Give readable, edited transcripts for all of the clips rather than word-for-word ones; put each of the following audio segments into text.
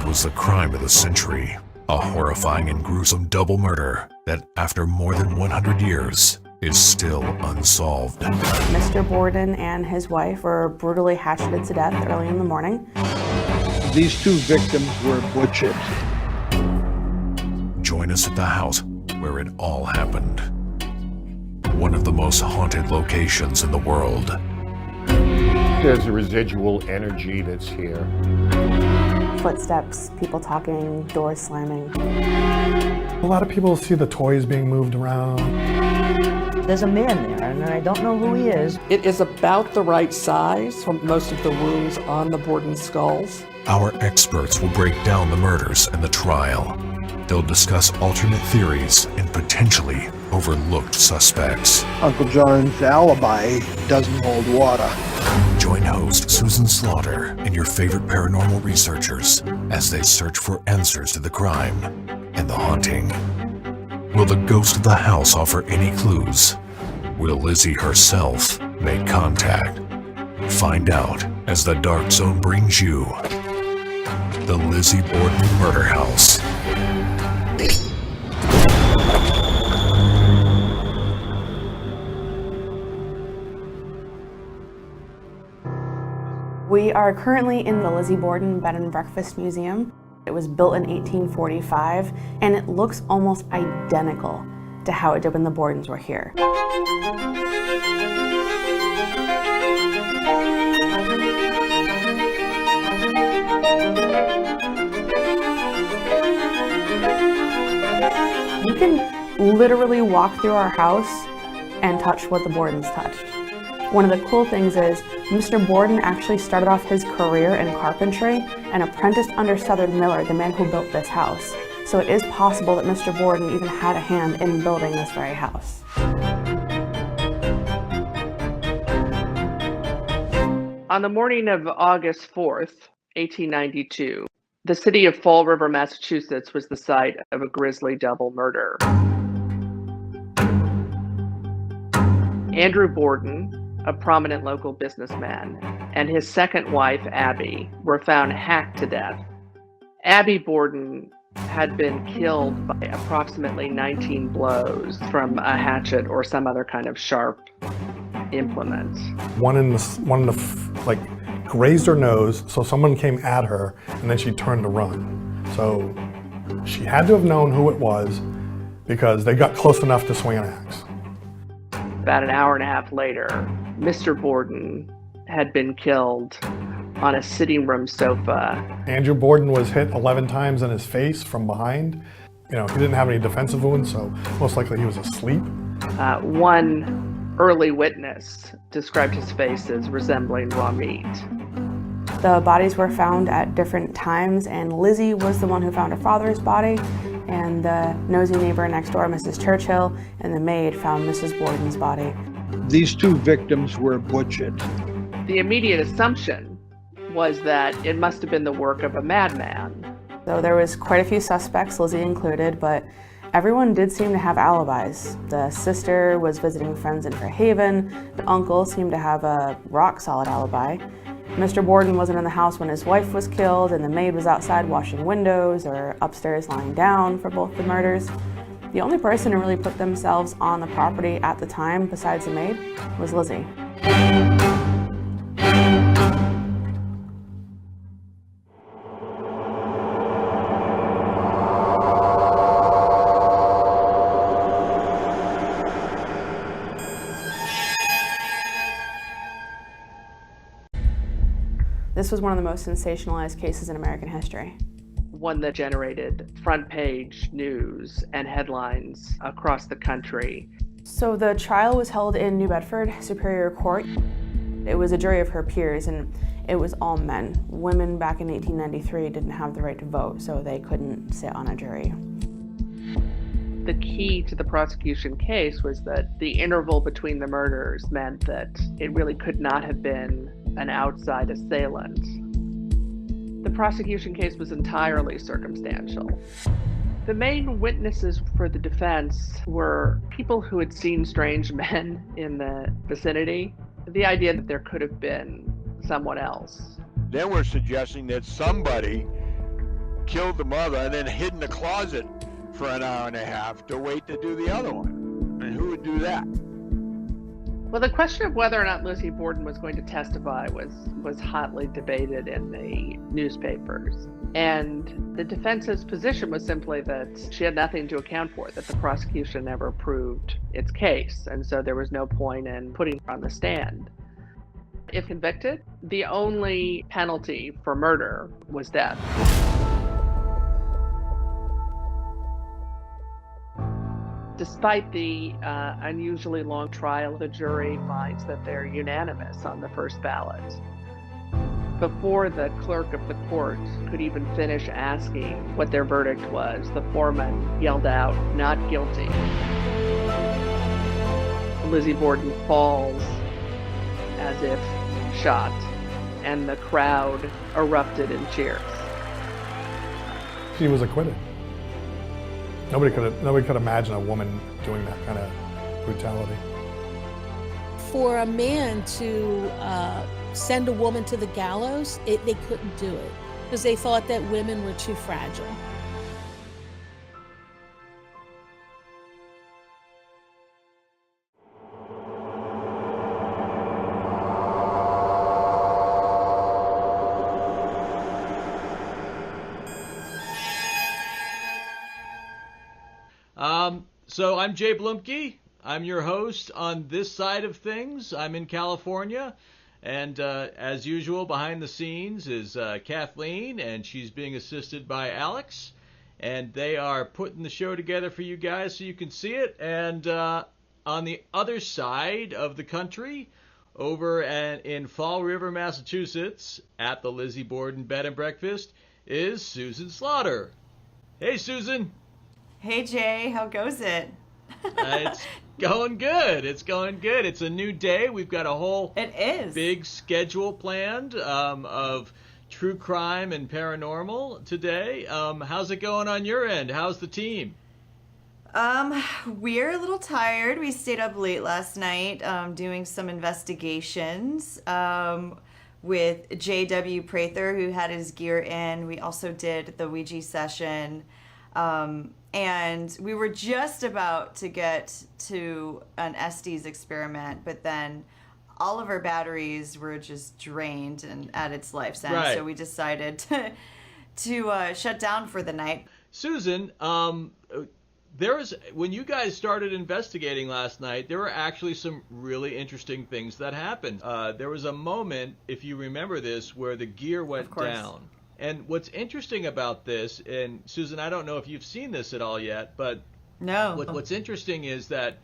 It was the crime of the century, a horrifying and gruesome double murder that, after more than 100 years, is still unsolved. Mr. Borden and his wife were brutally hatcheted to death early in the morning. These two victims were butchered. Join us at the house where it all happened. One of the most haunted locations in the world. There's a residual energy that's here. Footsteps, people talking, doors slamming. A lot of people see the toys being moved around. There's a man there, and I don't know who he is. It is about the right size for most of the wounds on the Borden skulls. Our experts will break down the murders and the trial. They'll discuss alternate theories and potentially overlooked suspects. Uncle John's alibi doesn't hold water. Join host Susan Slaughter and your favorite paranormal researchers as they search for answers to the crime and the haunting. Will the ghost of the house offer any clues? Will Lizzie herself make contact? Find out as the Dark Zone brings you the Lizzie Borden Murder House. We are currently in the Lizzie Borden Bed and Breakfast Museum. It was built in 1845, and it looks almost identical to how it did when the Bordens were here. You can literally walk through our house and touch what the Bordens touched. One of the cool things is Mr. Borden actually started off his career in carpentry and apprenticed under Southern Miller, the man who built this house. So it is possible that Mr. Borden even had a hand in building this very house. On the morning of August 4th, 1892, the city of Fall River, Massachusetts was the site of a grisly double murder. Andrew Borden, a prominent local businessman, and his second wife, Abby, were found hacked to death. Abby Borden had been killed by approximately 19 blows from a hatchet or some other kind of sharp implement. One in the grazed her nose, so someone came at her, and then she turned to run. So she had to have known who it was because they got close enough to swing an axe. About an hour and a half later, Mr. Borden had been killed on a sitting room sofa. Andrew Borden was hit 11 times in his face from behind. He didn't have any defensive wounds, so most likely he was asleep. One early witness described his face as resembling raw meat. The bodies were found at different times, and Lizzie was the one who found her father's body, and the nosy neighbor next door, Mrs. Churchill, and the maid found Mrs. Borden's body. These two victims were butchered. The immediate assumption was that it must have been the work of a madman. So there was quite a few suspects, Lizzie included, but everyone did seem to have alibis. The sister was visiting friends in Fairhaven. The uncle seemed to have a rock-solid alibi. Mr. Borden wasn't in the house when his wife was killed, and the maid was outside washing windows or upstairs lying down for both the murders. The only person who really put themselves on the property at the time, besides the maid, was Lizzie. This was one of the most sensationalized cases in American history. One that generated front page news and headlines across the country. So the trial was held in New Bedford Superior Court. It was a jury of her peers, and it was all men. Women back in 1893 didn't have the right to vote, so they couldn't sit on a jury. The key to the prosecution case was that the interval between the murders meant that it really could not have been an outside assailant. The prosecution case was entirely circumstantial. The main witnesses for the defense were people who had seen strange men in the vicinity. The idea that there could have been someone else. Then we're suggesting that somebody killed the mother and then hid in the closet for an hour and a half to wait to do the other one. And who would do that? Well, the question of whether or not Lizzie Borden was going to testify was hotly debated in the newspapers. And the defense's position was simply that she had nothing to account for, that the prosecution never proved its case, and so there was no point in putting her on the stand. If convicted, the only penalty for murder was death. Despite the unusually long trial, the jury finds that they're unanimous on the first ballot. Before the clerk of the court could even finish asking what their verdict was, the foreman yelled out, "Not guilty." Lizzie Borden falls as if shot, and the crowd erupted in cheers. She was acquitted. Nobody could imagine a woman doing that kind of brutality. For a man to send a woman to the gallows, they couldn't do it because they thought that women were too fragile. So I'm Jay Blumke. I'm your host on this side of things. I'm in California. And as usual, behind the scenes is Kathleen, and she's being assisted by Alex. And they are putting the show together for you guys so you can see it. And on the other side of the country, over in Fall River, Massachusetts, at the Lizzie Borden Bed and Breakfast, is Susan Slaughter. Hey, Susan. Hey, Jay. How goes it? It's going good. It's going good. It's a new day. We've got a whole big schedule planned of true crime and paranormal today. How's it going on your end? How's the team? We're a little tired. We stayed up late last night doing some investigations with J.W. Prather, who had his gear in. We also did the Ouija session. And we were just about to get to an Estes experiment, but then all of our batteries were just drained and at its life's end. Right. So we decided to shut down for the night. Susan, when you guys started investigating last night, there were actually some really interesting things that happened. There was a moment, if you remember this, where the gear went down. And what's interesting about this, and Susan, I don't know if you've seen this at all yet, but no. What's interesting is that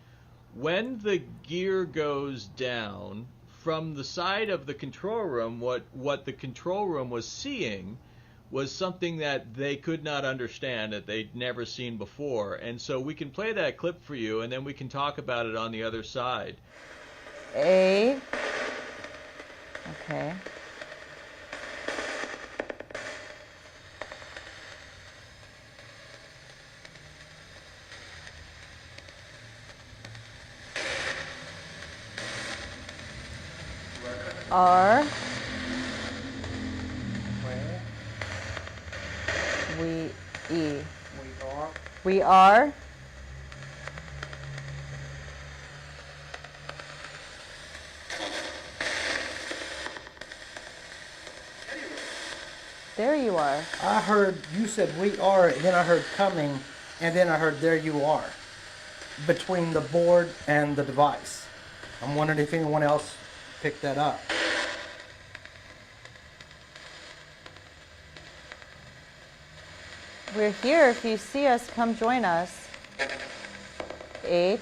when the gear goes down from the side of the control room, what the control room was seeing was something that they could not understand, that they'd never seen before. And so we can play that clip for you, and then we can talk about it on the other side. Okay. Are we E? We are. There you are. I heard you said we are, and then I heard coming, and then I heard there you are, between the board and the device. I'm wondering if anyone else picked that up. We're here. If you see us, come join us. H.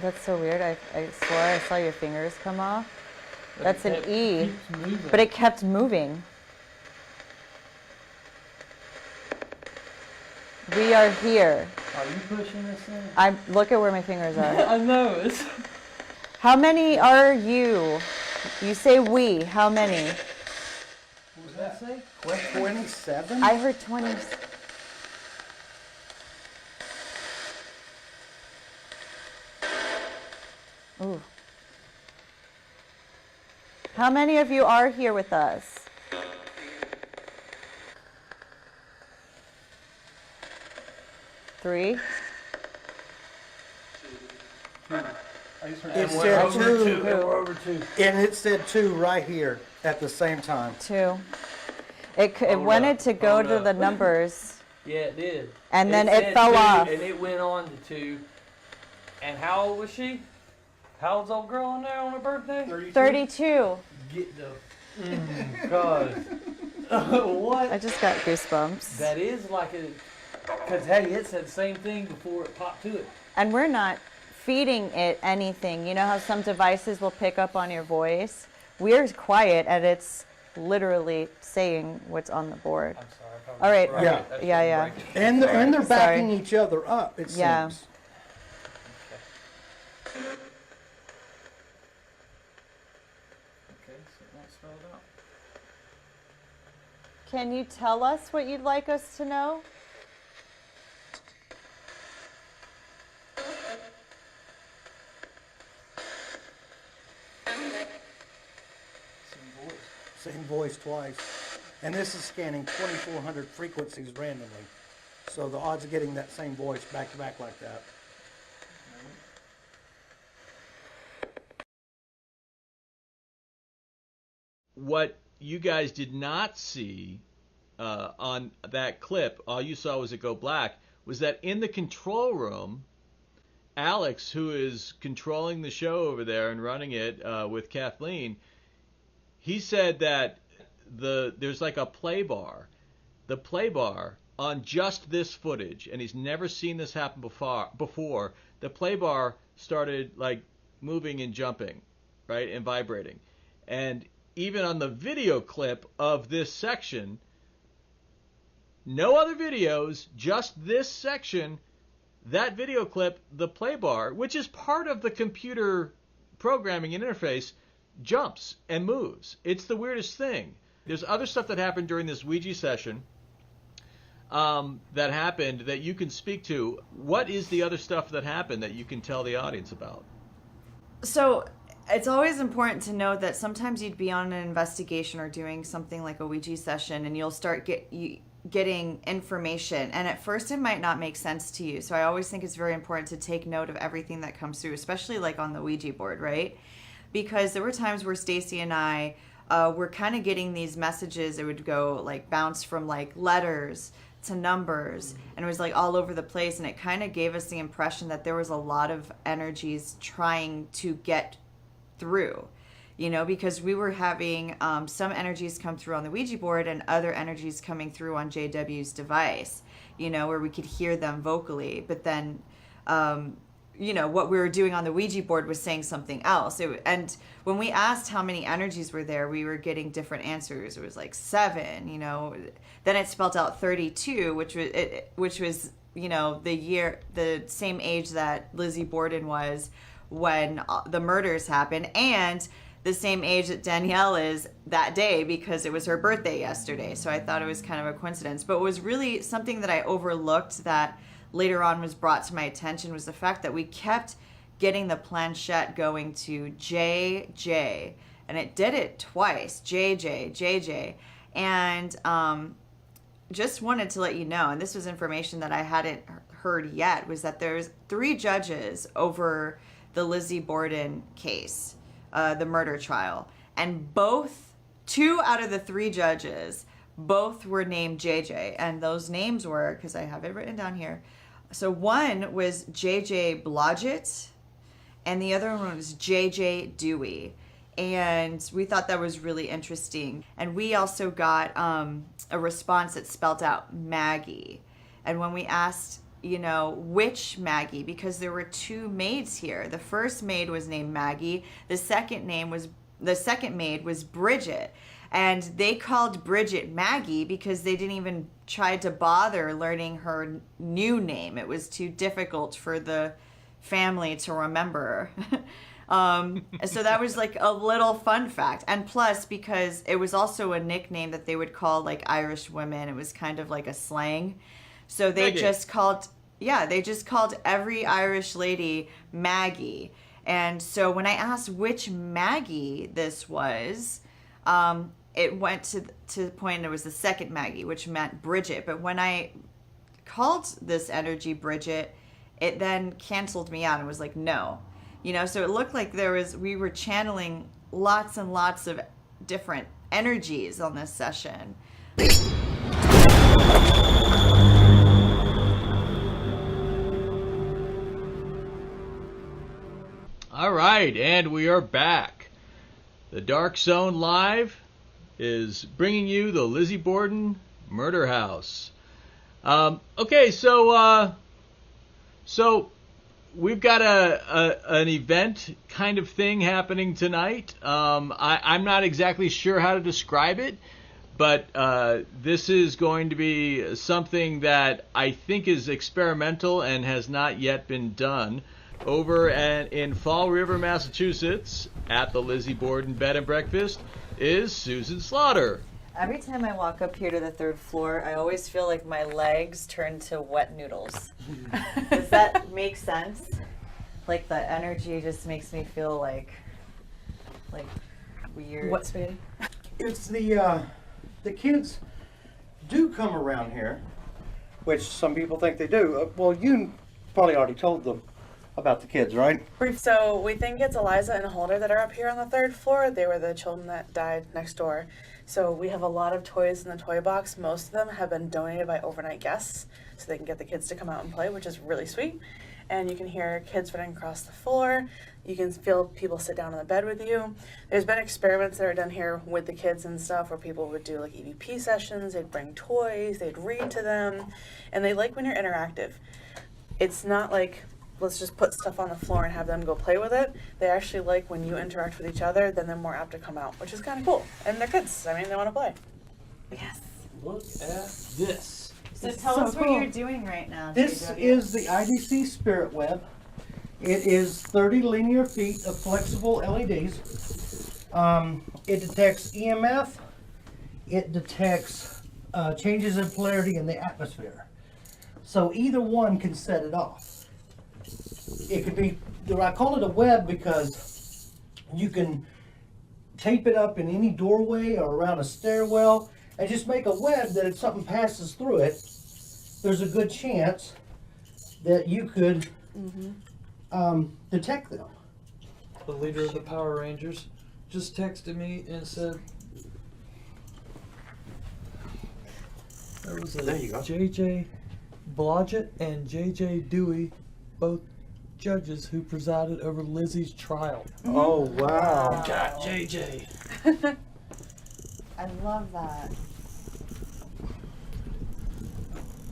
That's so weird. I swore I saw your fingers come off. That's an E. But it kept moving. We are here. Are you pushing this in? Look at where my fingers are. I know. How many are you? You say we. How many? What was that say? 27? I heard 20. Ooh. How many of you are here with us? Three? It said two, and it said two right here at the same time. Two. It wanted to go to the numbers. Yeah, it did. And then it said fell two, off. And it went on to 2. And how old was she? How old's old girl on there on her birthday? 32. Get the... God. What? I just got goosebumps. That is like a... Because, hey, it said the same thing before it popped to it. And we're not feeding it anything. You know how some devices will pick up on your voice? We're quiet, and it's literally saying what's on the board. I'm sorry. All right. Yeah. Yeah. And they're backing each other up, it Yeah. seems. Okay, so that's spelled out. Can you tell us what you'd like us to know? Same voice twice. And this is scanning 2,400 frequencies randomly. So the odds of getting that same voice back to back like that. What you guys did not see on that clip, all you saw was it go black, was that in the control room, Alex, who is controlling the show over there and running it with Kathleen, he said that there's like a play bar. The play bar on just this footage, and he's never seen this happen before, the play bar started like moving and jumping, right, and vibrating. And even on the video clip of this section, no other videos, just this section, that video clip, the play bar, which is part of the computer programming and interface, jumps and moves. It's the weirdest thing. There's other stuff that happened during this Ouija session that happened that you can speak to. What is the other stuff that happened that you can tell the audience about? So it's always important to know that sometimes you'd be on an investigation or doing something like a Ouija session, and you'll start getting information, and at first it might not make sense to you. So I always think it's very important to take note of everything that comes through, especially like on the Ouija board, right? Because there were times where Stacy and I were kind of getting these messages. It would go like bounce from like letters to numbers, and it was like all over the place, and it kind of gave us the impression that there was a lot of energies trying to get through, you know, because we were having some energies come through on the Ouija board and other energies coming through on JW's device, you know, where we could hear them vocally, but then you know, what we were doing on the Ouija board was saying something else. And when we asked how many energies were there, we were getting different answers. It was like 7, you know. Then it spelled out 32, which was, you know, the same age that Lizzie Borden was when the murders happened, and the same age that Danielle is that day because it was her birthday yesterday. So I thought it was kind of a coincidence. But it was really something that I overlooked that later on was brought to my attention was the fact that we kept getting the planchette going to JJ, and it did it twice, JJ. And just wanted to let you know, and this was information that I hadn't heard yet, was that there's 3 judges over the Lizzie Borden case, the murder trial, and 2 out of the 3 judges, both were named JJ, and those names were, because I have it written down here, so one was JJ Blodgett, and the other one was JJ Dewey, and we thought that was really interesting. And we also got a response that spelled out Maggie, and when we asked, you know, which Maggie, because there were 2 maids here. The first maid was named Maggie. The second maid was Bridget. And they called Bridget Maggie because they didn't even try to bother learning her new name. It was too difficult for the family to remember. So that was like a little fun fact. And plus, because it was also a nickname that they would call like Irish women, it was kind of like a slang. So they just called every Irish lady Maggie. And so when I asked which Maggie this was, it went to the point it was the second Maggie, which meant Bridget. But when I called this energy Bridget, it then canceled me out and was like, no. You know, so it looked like we were channeling lots and lots of different energies on this session. All right, and we are back. The Dark Zone Live is bringing you the Lizzie Borden Murder House. Okay, so we've got an event kind of thing happening tonight. I'm not exactly sure how to describe it, but this is going to be something that I think is experimental and has not yet been done. Over in Fall River, Massachusetts, at the Lizzie Borden Bed and Breakfast, is Susan Slaughter. Every time I walk up here to the third floor, I always feel like my legs turn to wet noodles. Does that make sense? Like the energy just makes me feel like weird. What spaghetti? It's the kids do come around here, which some people think they do. Well, you probably already told them about the kids, right? So we think it's Eliza and Holder that are up here on the third floor. They were the children that died next door. So we have a lot of toys in the toy box. Most of them have been donated by overnight guests so they can get the kids to come out and play, which is really sweet. And you can hear kids running across the floor. You can feel people sit down on the bed with you. There's been experiments that are done here with the kids and stuff where people would do like EVP sessions. They'd bring toys, they'd read to them, and they like when you're interactive. It's not like, let's just put stuff on the floor and have them go play with it. They actually like when you interact with each other, then they're more apt to come out, which is kind of cool. And they're kids. I mean, they want to play. Yes. Look at this. So tell us what you're doing right now. This is the IDC Spirit Web. It is 30 linear feet of flexible LEDs. It detects EMF. It detects changes in polarity in the atmosphere. So either one can set it off. It could be, I call it a web because you can tape it up in any doorway or around a stairwell and just make a web that if something passes through it, there's a good chance that you could detect them. The leader of the Power Rangers just texted me and said there was a JJ Blodgett and JJ Dewey, both judges who presided over Lizzie's trial. Oh, wow. Got JJ. I love that.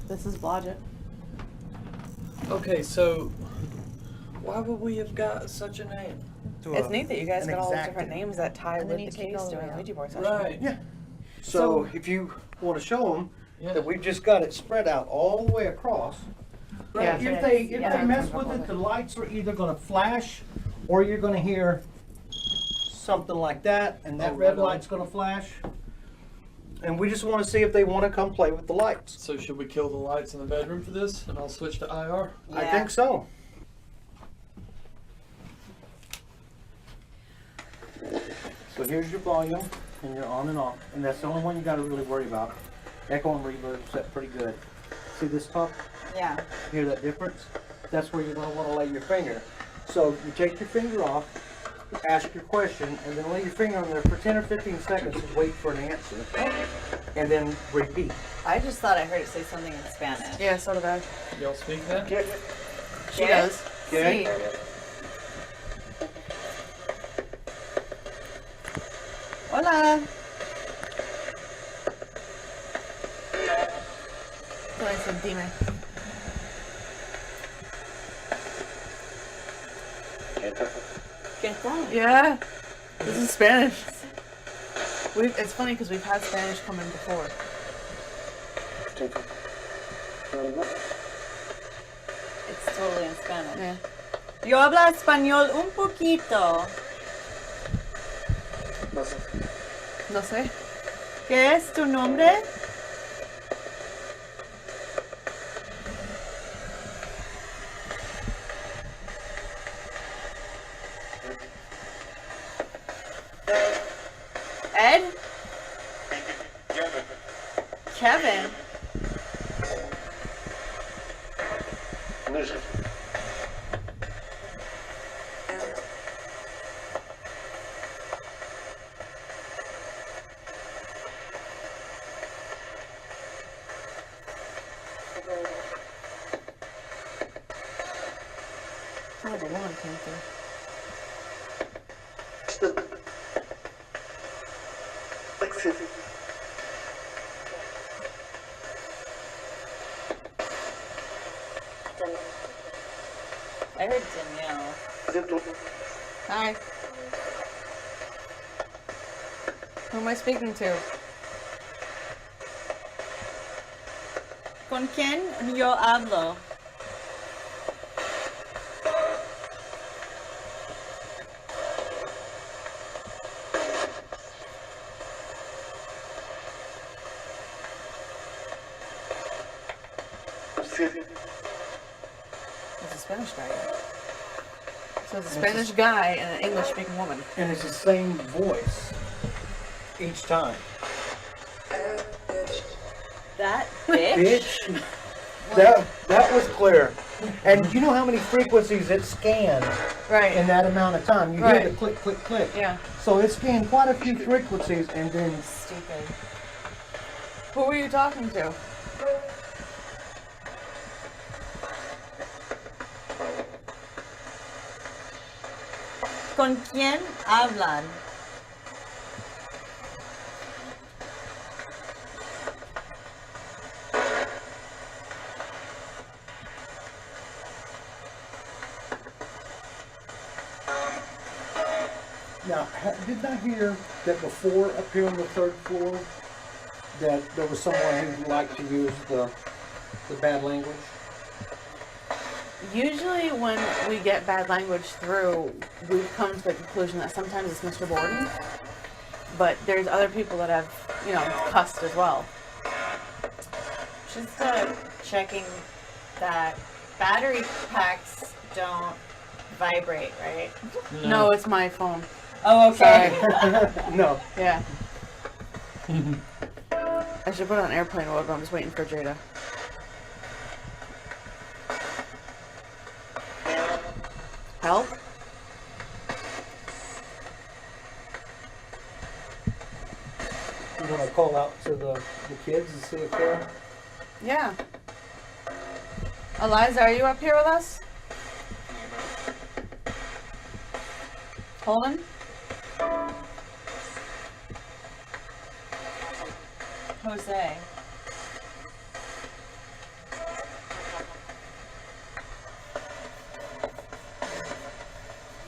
This is Blodgett. Okay, so why would we have got such a name? It's neat that you guys got all these different names that tie And with then the you take case all the during way the out. Ouija board session. Right. Yeah. So if you want to show them that we've just got it spread out all the way across. Yeah. If they mess with it, the lights are either going to flash or you're going to hear something like that, and that red light's going to flash. And we just want to see if they want to come play with the lights. So should we kill the lights in the bedroom for this and I'll switch to IR? I think so. So here's your volume, and you're on and off, and that's the only one you got to really worry about. Echo and reverb set pretty good. See this top? Yeah. Hear that difference? That's where you're going to want to lay your finger. So you take your finger off, ask your question, and then lay your finger on there for 10 or 15 seconds and wait for an answer, and then repeat. I just thought I heard it say something in Spanish. Yeah, so did I. Y'all speak that? She does. Okay. Sí. Hola. So I said, dime. Yeah, this is Spanish. It's funny because we've had Spanish come in before. It's totally in Spanish. Yeah. Yo hablo español un poquito. No sé. ¿Qué es tu nombre? Oh, the woman came through. I heard Danielle. Hi. Who am I speaking to? ¿Con quién yo hablo? It's a Spanish guy. So it's a Spanish guy and an English-speaking woman. And it's the same voice each time. That bitch? Bitch. That was clear. And you know how many frequencies it scanned in that amount of time? You hear the click, click, click. Yeah. So it scanned quite a few frequencies and then... Stupid. Who were you talking to? ¿Con quién hablan? Now, did I hear that before up here on the 3rd floor that there was someone who liked to use the bad language? Usually when we get bad language through, we've come to the conclusion that sometimes it's Mr. Borden, but there's other people that have, you know, cussed as well. Just checking that battery packs don't vibrate, right? No, it's my phone. Oh, okay. No. Yeah. I should put it on airplane mode, but I'm just waiting for Jada. Help? You want to call out to the kids and see if they're... Yeah. Eliza, are you up here with us? Holden? Jose.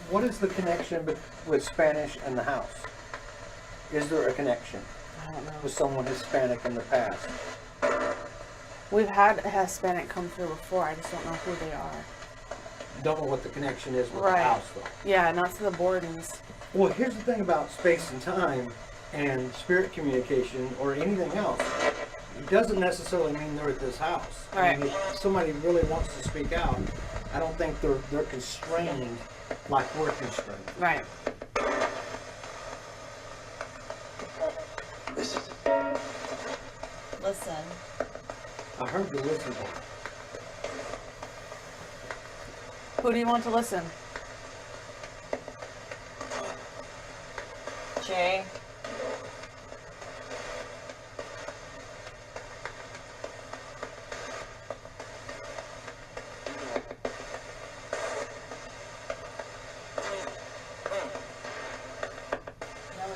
What is the connection with Spanish and the house? Is there a connection? I don't know. With someone Hispanic in the past? We've had a Hispanic come through before, I just don't know who they are. Don't know what the connection is with Right. the house, though. Yeah, not to the Bordens. Well, here's the thing about space and time and spirit communication or anything else. It doesn't necessarily mean they're at this house. Right. I mean, if somebody really wants to speak out, I don't think they're constrained like we're constrained. Right. Listen. I heard the listen. Who do you want to listen? Jay.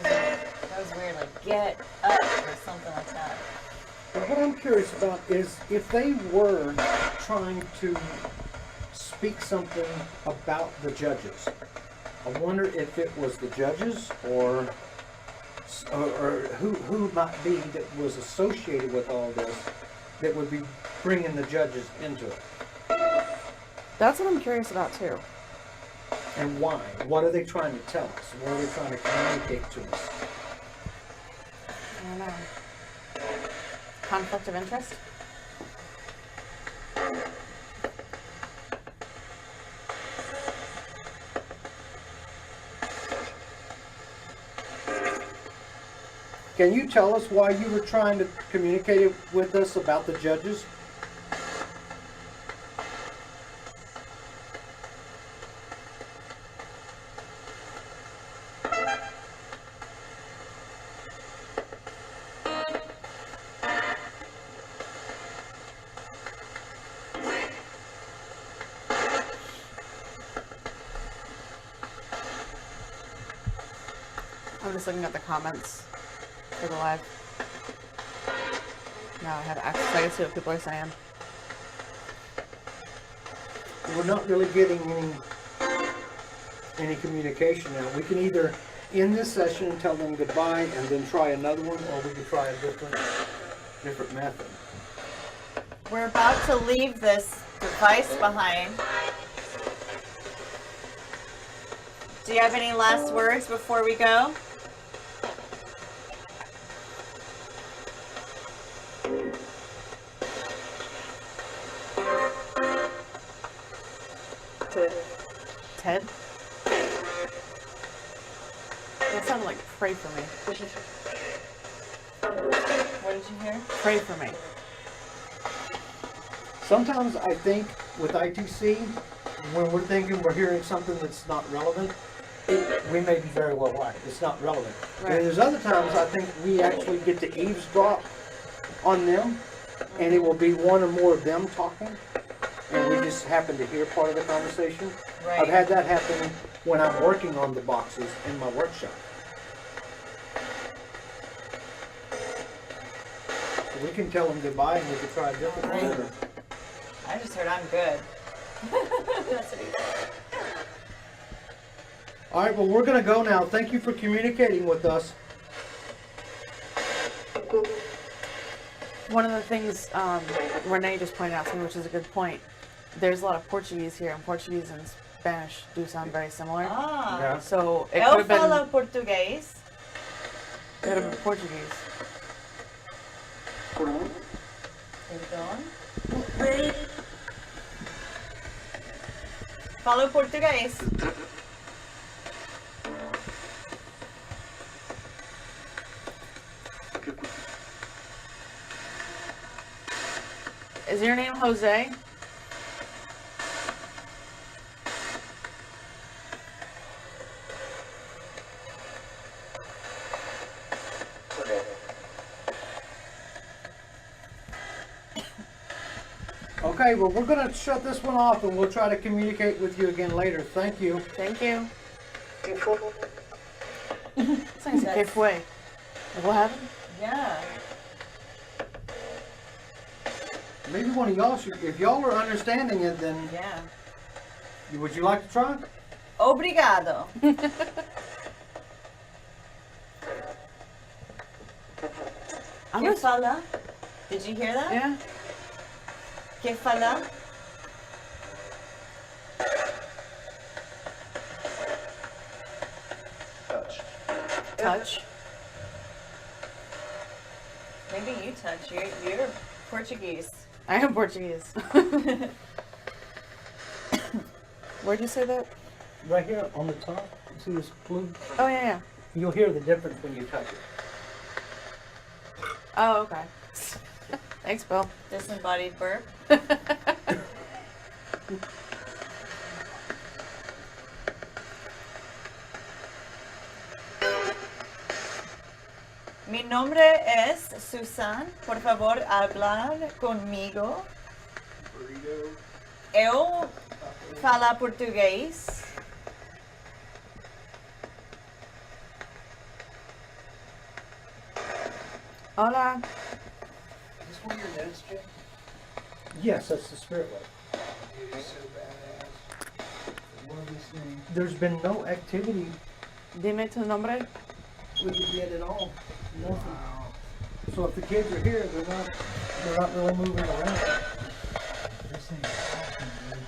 That was weird, like get up or something like that. But what I'm curious about is if they were trying to speak something about the judges. I wonder if it was the judges or who might be that was associated with all this that would be bringing the judges into it. That's what I'm curious about too. And why? What are they trying to tell us? What are they trying to communicate to us? I don't know. Conflict of interest? Can you tell us why you were trying to communicate with us about the judges? I'm just looking at the comments for the live. Now I have access. I can see what people are saying. We're not really getting any communication now. We can either end this session and tell them goodbye and then try another one, or we could try a different method. We're about to leave this device behind. Do you have any last words before we go? Ted? That sounded like pray for me. What did you hear? Pray for me. Sometimes I think with ITC, when we're thinking we're hearing something that's not relevant, we may be very well right. It's not relevant. Right. And there's other times I think we actually get to eavesdrop on them, and it will be one or more of them talking, and we just happen to hear part of the conversation. Right. I've had that happen when I'm working on the boxes in my workshop. So we can tell them goodbye and we can try a different one. I just heard I'm good. That's what he said. All right, well, we're going to go now. Thank you for communicating with us. One of the things Renee just pointed out to me, which is a good point, there's a lot of Portuguese here, and Portuguese and Spanish do sound very similar. Ah. Yeah. So it Eu could have falo been, português. it could have been Portuguese. Perdão. Falo português. Is your name Jose? Okay, well, we're going to shut this one off and we'll try to communicate with you again later. Thank you. Thank you. Thanks, ¿Qué fue? What happened? Yeah. Maybe one of y'all should, if y'all are understanding it, then Yeah. would you like to try? Obrigado. Que fala? Did you hear that? Yeah. Que fala? Touch. Maybe you touch. You're Portuguese. I am Portuguese. Where'd you say that? Right here on the top. See this blue? Oh, yeah, yeah. You'll hear the difference when you touch it. Oh, okay. Thanks, Bill. Disembodied burp. Mi nombre es Susan. Por favor, hablar conmigo. Eu falo português. Hola. Is this one of your notes, Jay? Yes, that's the spirit web. It is so badass. One of these things. There's been no activity Dime tu nombre. with it yet at all. Nothing. So if the kids are here, they're not really moving around. This thing's awesome, dude.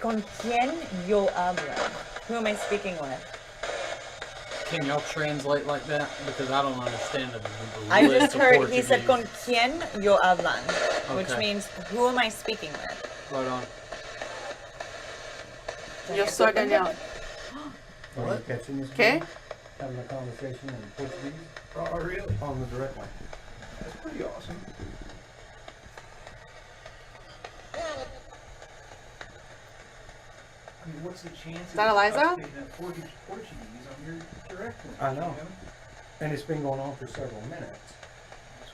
Con quién yo hablo? Who am I speaking with? Can y'all translate like that? Because I don't understand the I list just of heard he said Portuguese. con quién yo hablan, which Okay. means who am I speaking with? Right on. Yo soy Danielle. Are you catching this? ¿Qué? Having a conversation in Portuguese Oh, really? on the direct line. That's pretty awesome. I mean, what's the chance that Eliza? of picking up Portuguese on your direct line? I know. And it's been going on for several minutes. That's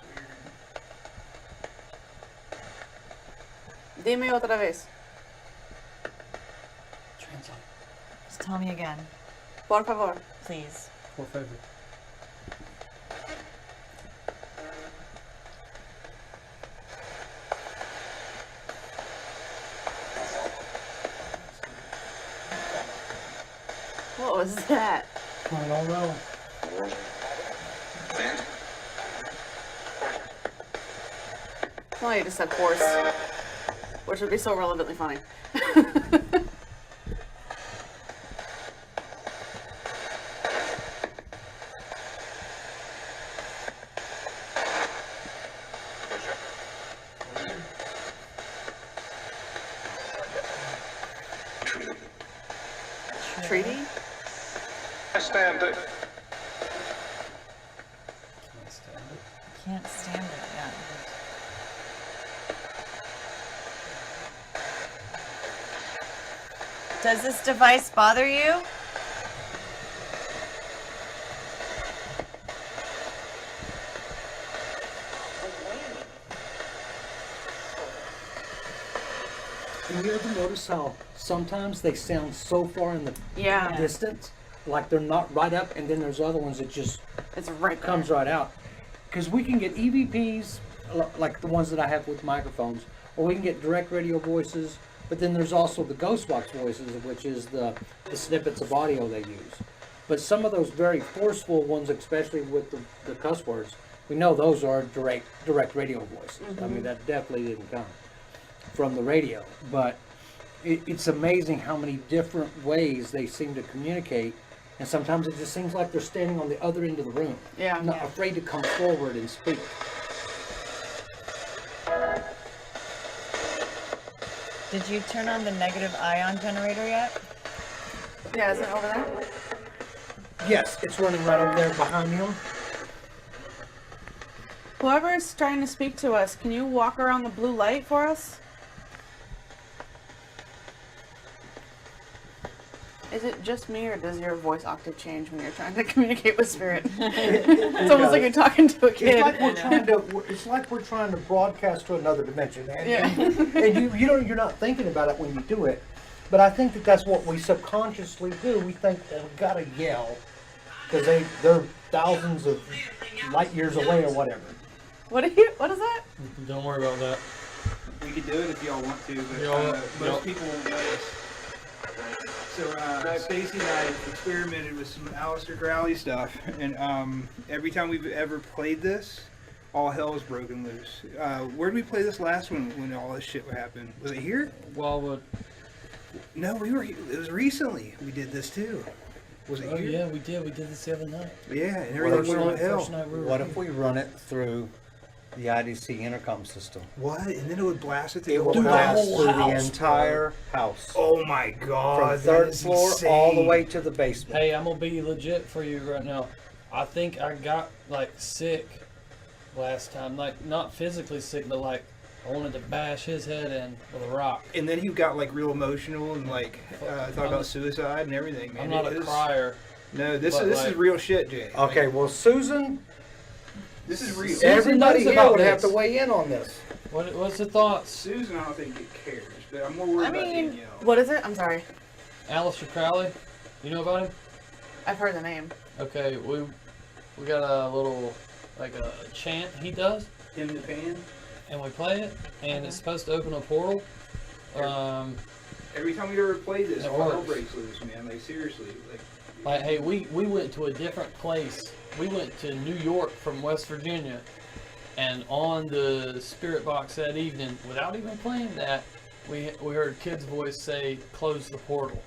weird. Dime otra vez. Just tell me again, Por favor. please. Por favor. What was that? I don't know. Well, you just said horse, which would be so relevantly funny. Treaty? I stand it. Can't stand it, yeah. Does this device bother you? And you ever notice how sometimes they sound so far in the Yeah. distance, like they're not right up, and then there's other ones that just It's right there. comes right out. Because we can get EVPs, like the ones that I have with microphones, or we can get direct radio voices, but then there's also the ghost box voices, which is the snippets of audio they use. But some of those very forceful ones, especially with the cuss words, we know those are direct radio voices. I mean, that definitely didn't come from the radio. But it's amazing how many different ways they seem to communicate. And sometimes it just seems like they're standing on the other end of the room. Yeah. Not afraid to come forward and speak. Did you turn on the negative ion generator yet? Yeah, is it over there? Yes, it's running right over there behind him. Whoever is trying to speak to us, can you walk around the blue light for us? Is it just me, or does your voice octave change when you're trying to communicate with spirit? It's almost like you're talking to a kid. It's like we're trying to broadcast to another dimension. And, Yeah. and you're not thinking about it when you do it. But I think that's what we subconsciously do. We think that we gotta yell because they're thousands of light years away or whatever. What is that? Don't worry about that. We could do it if y'all want to, but Y'all- most people won't notice. So Stacey and I experimented with some Aleister Crowley stuff, and every time we've ever played this, all hell was broken loose. Where did we play this last one when all this shit happened? Was it here? Wildwood. No, it was recently. We did this too. Was it Oh here? yeah, we did. We did this the other night. Yeah, and everything went on hell. What if we run it through the IDC intercom system? What? And then it would blast it to It the will whole blast house. through the entire house. Oh my god! From that third is floor all the insane. way to the basement. Hey, I'm gonna be legit for you right now. I think I got like sick last time. Like not physically sick, but like I wanted to bash his head in with a rock. And then he got like real emotional and like thought about suicide and everything. Man, I'm not It a is- crier. No, this but, is like- real shit, Jay. Okay, well, Susan, This is real. everybody knows here about would have this. to weigh in on this. What's the thoughts? Susan, I don't think it cares, but I'm more worried about Danielle. What is it? I'm sorry. Aleister Crowley. You know about him? I've heard the name. Okay, we got a little like a chant he does. In the pan. And we play it, and it's supposed to open a portal. Every time we ever play this, It all hell works. breaks loose, man. Like seriously, Like, hey, we went to a different place. We went to New York from West Virginia, and on the spirit box that evening, without even playing that, we heard a kid's voice say, "Close the portal."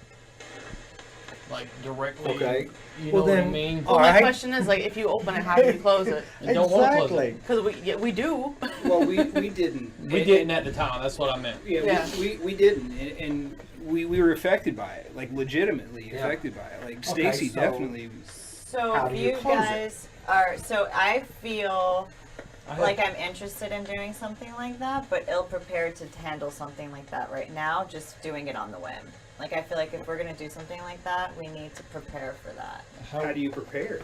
Like directly. Okay. You Well, know what I then- mean? Well, my question is, like, if you open it, how do you close it? You don't want to close it. Because we do. well, we didn't. We didn't at the time. That's what I meant. Yeah, we didn't, and we were affected by it, like legitimately Yeah. affected by it. Like Okay, Stacy so- definitely. So How do you you close it? guys are, so I feel I like have- I'm interested in doing something like that, but ill prepared to handle something like that right now, just doing it on the whim. Like, I feel like if we're going to do something like that, we need to prepare for that. How do you prepare?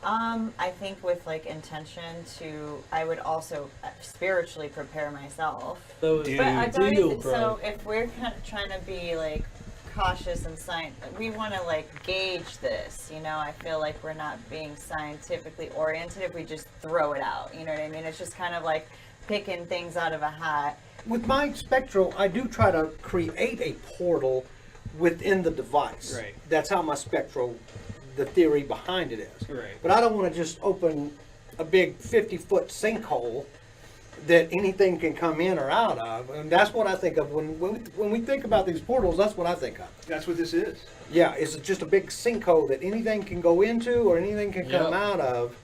I think with like intention to, I would also spiritually prepare myself. Those But I deal, don't, bro. so if we're kind of trying to be like cautious and we want to like gauge this, you know. I feel like we're not being scientifically oriented if we just throw it out, you know what I mean? It's just kind of like picking things out of a hat. With my spectral, I do try to create a portal within the device. Right. That's how my spectral, the theory behind it is. Right. But I don't want to just open a big 50-foot sinkhole that anything can come in or out of. And that's what I think of when we think about these portals. That's what I think of. That's what this is. Yeah, it's just a big sinkhole that anything can go into or anything can come out of.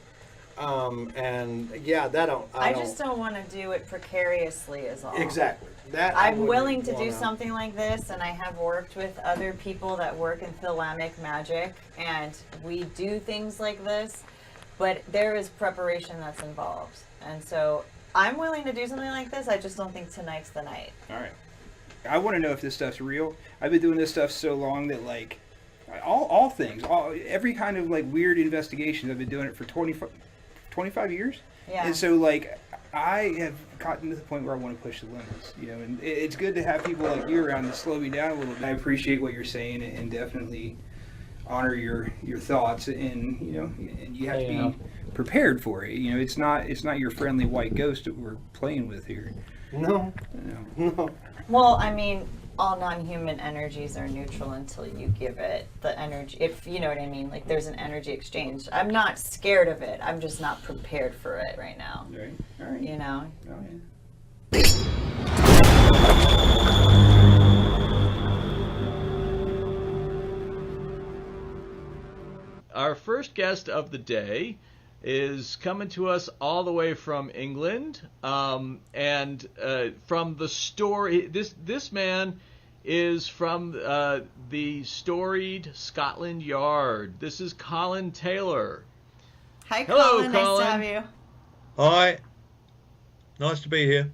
And yeah, I just don't want to do it precariously is all. Exactly. That I'm willing to do something like this, and I have worked with other people that work in thelemic magic, and we do things like this, but there is preparation that's involved. And so I'm willing to do something like this. I just don't think tonight's the night. All right. I want to know if this stuff's real. I've been doing this stuff so long that like all things, every kind of like weird investigation, I've been doing it for 25 years. Yeah. And so like I have gotten to the point where I want to push the limits, you know, and it's good to have people like you around to slow me down a little bit. I appreciate what you're saying and definitely honor your thoughts, and you know, and you have to be prepared for it. You know, it's not your friendly white ghost that we're playing with here. No. Well, I mean, all non-human energies are neutral until you give it the energy, if you know what I mean. Like there's an energy exchange. I'm not scared of it. I'm just not prepared for it right now. Right. All right. You know? Oh, yeah. Our first guest of the day is coming to us all the way from England, and from the story. This man is from the storied Scotland Yard. This is Colin Taylor. Hi, Hello, Colin. Nice Colin. to have you. Hi. Nice to be here.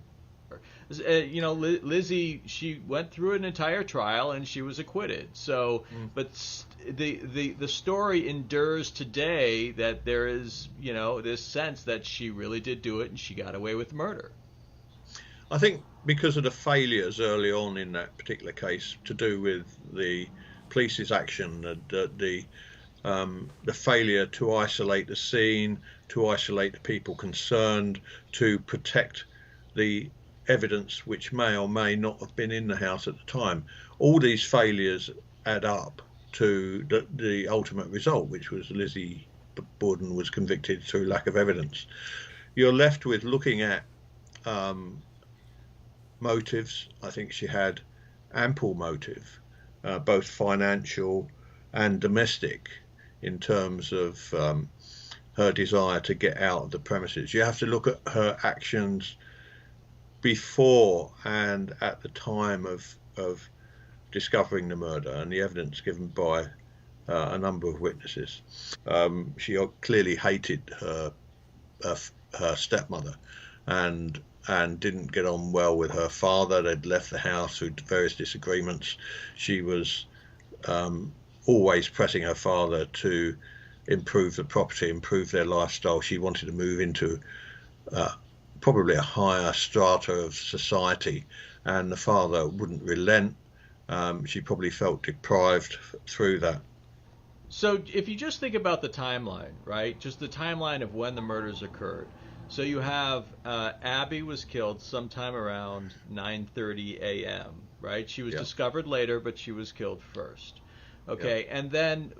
You know, Lizzie, she went through an entire trial and she was acquitted. So, but the story endures today that there is, you know, this sense that she really did do it and she got away with murder. I think because of the failures early on in that particular case to do with the police's action, the failure to isolate the scene, to isolate the people concerned, to protect the evidence which may or may not have been in the house at the time. All these failures add up to the ultimate result, which was Lizzie Borden was convicted through lack of evidence. You're left with looking at motives. I think she had ample motive, both financial and domestic, in terms of her desire to get out of the premises. You have to look at her actions before and at the time of discovering the murder and the evidence given by a number of witnesses. She clearly hated her stepmother and didn't get on well with her father. They'd left the house through various disagreements. She was always pressing her father to improve the property, improve their lifestyle. She wanted to move into probably a higher strata of society, and the father wouldn't relent. She probably felt deprived through that. So if you just think about the timeline, right? Just the timeline of when the murders occurred. So you have Abby was killed sometime around 9:30 a.m., right? She was discovered later, but she was killed first. Okay, and then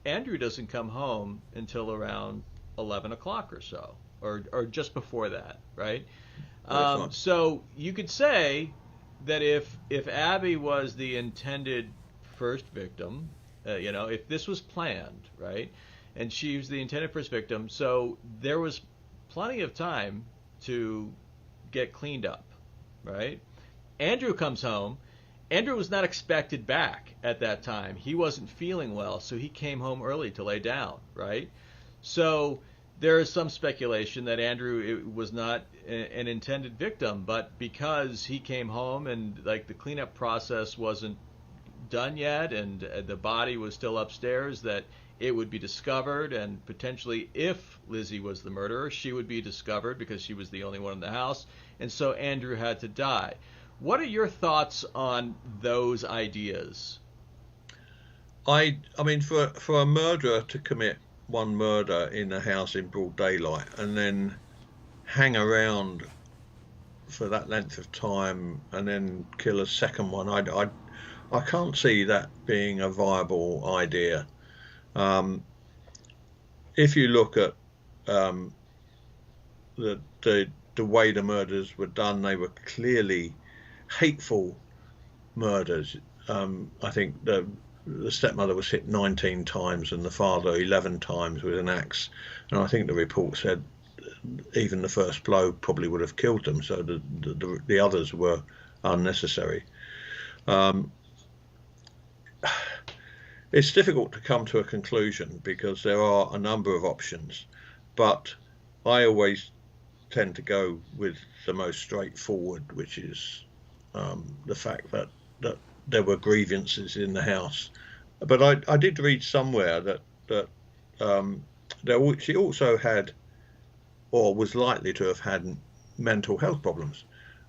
Andrew doesn't come home until around 11 o'clock or so, or just before that, right? So you could say that if Abby was the intended first victim, you know, if this was planned, right, and she was the intended first victim, so there was plenty of time to get cleaned up, right? Andrew comes home. Andrew was not expected back at that time. He wasn't feeling well, so he came home early to lay down, right? So there is some speculation that Andrew was not an intended victim, but because he came home and like the cleanup process wasn't done yet and the body was still upstairs, that it would be discovered, and potentially if Lizzie was the murderer, she would be discovered because she was the only one in the house, and so Andrew had to die. What are your thoughts on those ideas? I mean, for a murderer to commit one murder in a house in broad daylight and then hang around for that length of time and then kill a second one, I can't see that being a viable idea. If you look at the way the murders were done, they were clearly hateful murders. I think the stepmother was hit 19 times and the father 11 times with an axe, and I think the report said even the first blow probably would have killed them, so the others were unnecessary. It's difficult to come to a conclusion because there are a number of options, but I always tend to go with the most straightforward, which is the fact that there were grievances in the house. But I did read somewhere that she also had, or was likely to have had, mental health problems.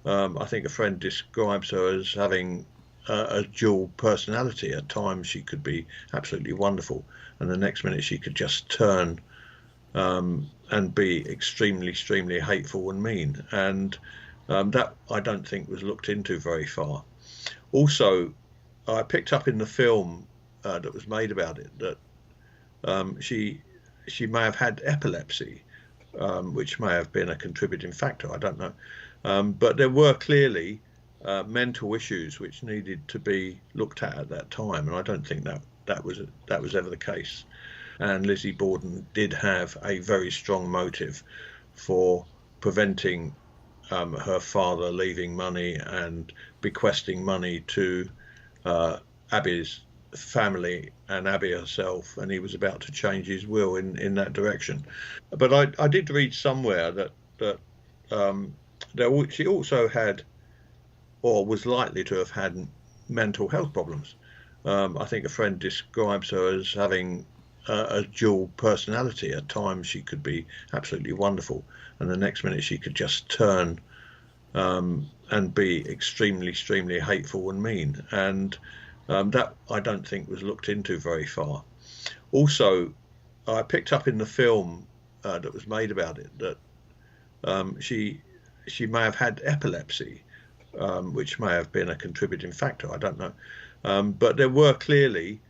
I think a friend describes her as having a dual personality. At times she could be absolutely wonderful, and the next minute she could just turn and be extremely hateful and mean. And that I don't think was looked into very far. Also, I picked up in the film that was made about it that she may have had epilepsy, which may have been a contributing factor. I don't know, but there were clearly mental issues which needed to be looked at that time, and I don't think that was ever the case. And Lizzie Borden did have a very strong motive for preventing her father leaving money and bequesting money to Abby's family and Abby herself, and he was about to change his will in that direction. But I did read somewhere that she also had, or was likely to have had, mental health problems. I think a friend describes her as having a dual personality. At times she could be absolutely wonderful, and the next minute she could just turn and be extremely hateful and mean. And that I don't think was looked into very far. Also, I picked up in the film that was made about it that she may have had epilepsy, which may have been a contributing factor. I don't know, but there were clearly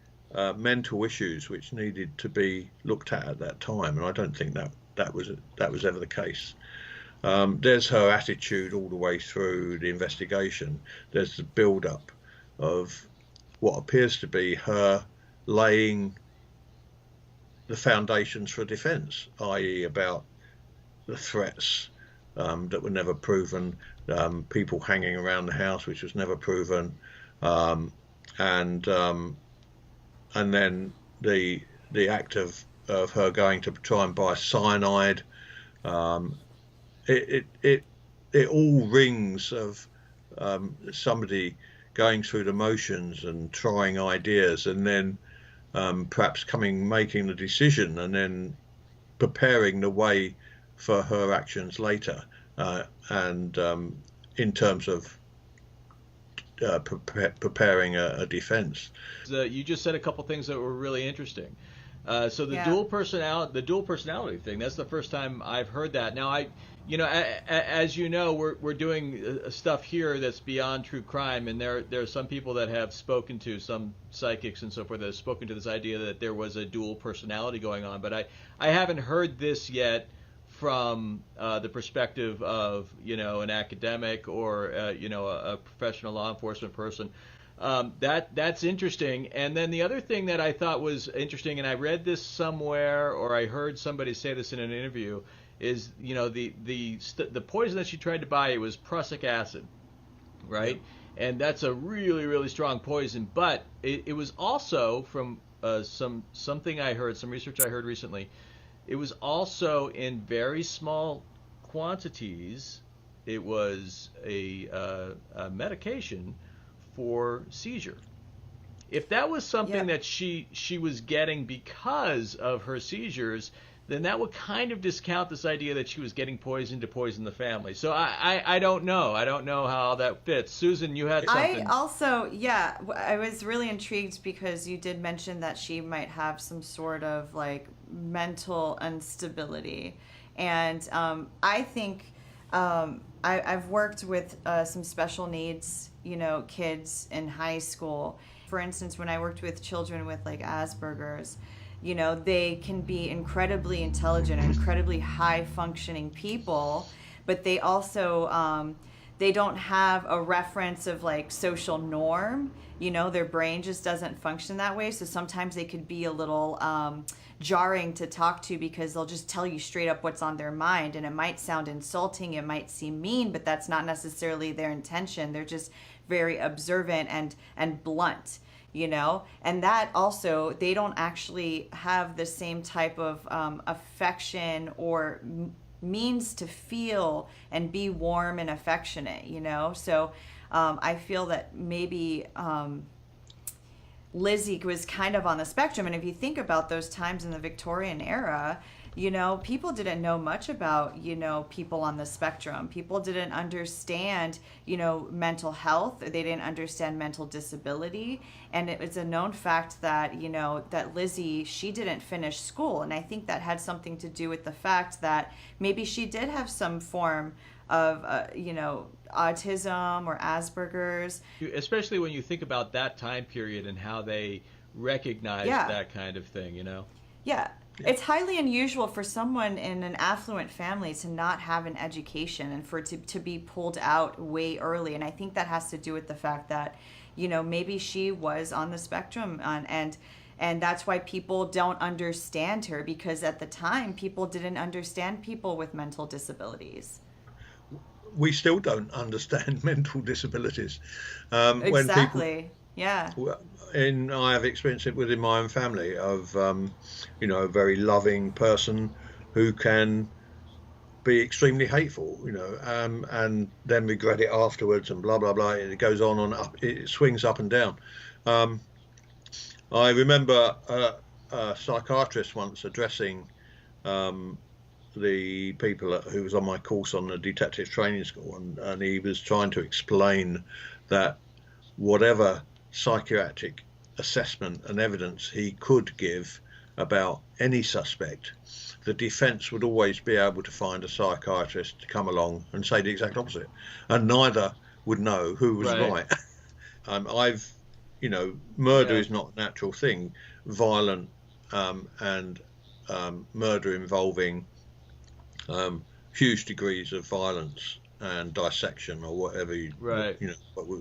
mental issues which needed to be looked at that time, and I don't think that was ever the case. There's her attitude all the way through the investigation. There's the build-up of what appears to be her laying the foundations for defence, i.e. about the threats that were never proven, people hanging around the house which was never proven, and then the act of her going to try and buy cyanide. It all rings of somebody going through the motions and trying ideas, and then perhaps making the decision, and then preparing the way for her actions later, and in terms of preparing a defense. You just said a couple things that were really interesting. So the dual personality thing, that's the first time I've heard that. Now as you know, we're doing stuff here that's beyond true crime, and there are some people that have spoken to, some psychics and so forth, that have spoken to this idea that there was a dual personality going on, but I haven't heard this yet from the perspective of an academic or a professional law enforcement person. That's interesting. And then the other thing that I thought was interesting, and I read this somewhere, or I heard somebody say this in an interview, is the poison that she tried to buy, it was prussic acid, right? Yep. And that's a really, really strong poison. But it was also, from something I heard, some research I heard recently, it was also in very small quantities. It was a medication for seizure. If that was something that she was getting because of her seizures, then that would kind of discount this idea that she was getting poisoned to poison the family. So I don't know. I don't know how that fits. Susan, you had something. I also, yeah, I was really intrigued because you did mention that she might have some sort of like mental instability. And I think I've worked with some special needs, kids in high school. For instance, when I worked with children with like Asperger's, they can be incredibly intelligent, incredibly high functioning people, but they also, they don't have a reference of like social norm. Their brain just doesn't function that way. So sometimes they could be a little jarring to talk to because they'll just tell you straight up what's on their mind. And it might sound insulting, it might seem mean, but that's not necessarily their intention. They're just very observant and blunt. And that also, they don't actually have the same type of affection or means to feel and be warm and affectionate, So I feel that maybe Lizzie was kind of on the spectrum. And if you think about those times in the Victorian era, people didn't know much about, people on the spectrum. People didn't understand, mental health. They didn't understand mental disability. And it was a known fact that, that Lizzie, she didn't finish school. And I think that had something to do with the fact that maybe she did have some form of, autism or Asperger's. Especially when you think about that time period and how they recognized that kind of thing, Yeah. It's highly unusual for someone in an affluent family to not have an education and for it to be pulled out way early. And I think that has to do with the fact that, maybe she was on the spectrum and that's why people don't understand her, because at the time people didn't understand people with mental disabilities. We still don't understand mental disabilities. Exactly. When people, yeah. I have experienced it within my own family of, a very loving person who can be extremely hateful, and then regret it afterwards and blah, blah, blah. It goes on and up. It swings up and down. I remember a psychiatrist once addressing the people who was on my course on the detective training school, and he was trying to explain that whatever psychiatric assessment and evidence he could give about any suspect, the defense would always be able to find a psychiatrist to come along and say the exact opposite, and neither would know who was right. Murder is not a natural thing. Violent and murder involving huge degrees of violence and dissection, or whatever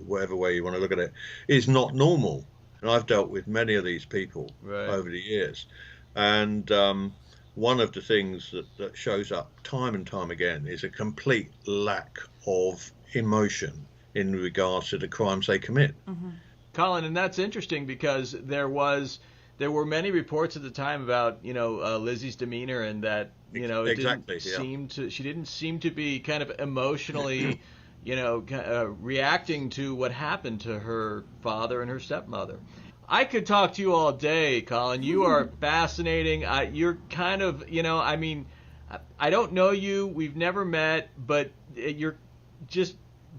whatever way you want to look at it, is not normal. And I've dealt with many of these people over the years, and one of the things that shows up time and time again is a complete lack of emotion in regards to the crimes they commit. Mm-hmm. Colin, and that's interesting because there were many reports at the time about Lizzie's demeanor, and that she didn't seem to be kind of emotionally reacting to what happened to her father and her stepmother. I could talk to you all day, Colin. You are fascinating. You're kind of, I don't know you. We've never met, but you're just,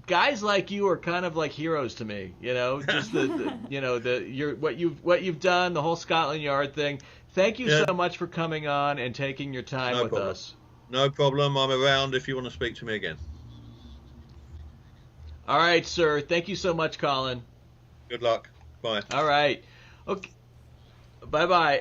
guys like you are kind of like heroes to me. Just what you've done, the whole Scotland Yard thing. Thank you so much for coming on and taking your time with us. No problem. I'm around if you want to speak to me again. All right, sir. Thank you so much, Colin. Good luck. Bye. All right. Okay. Bye-bye.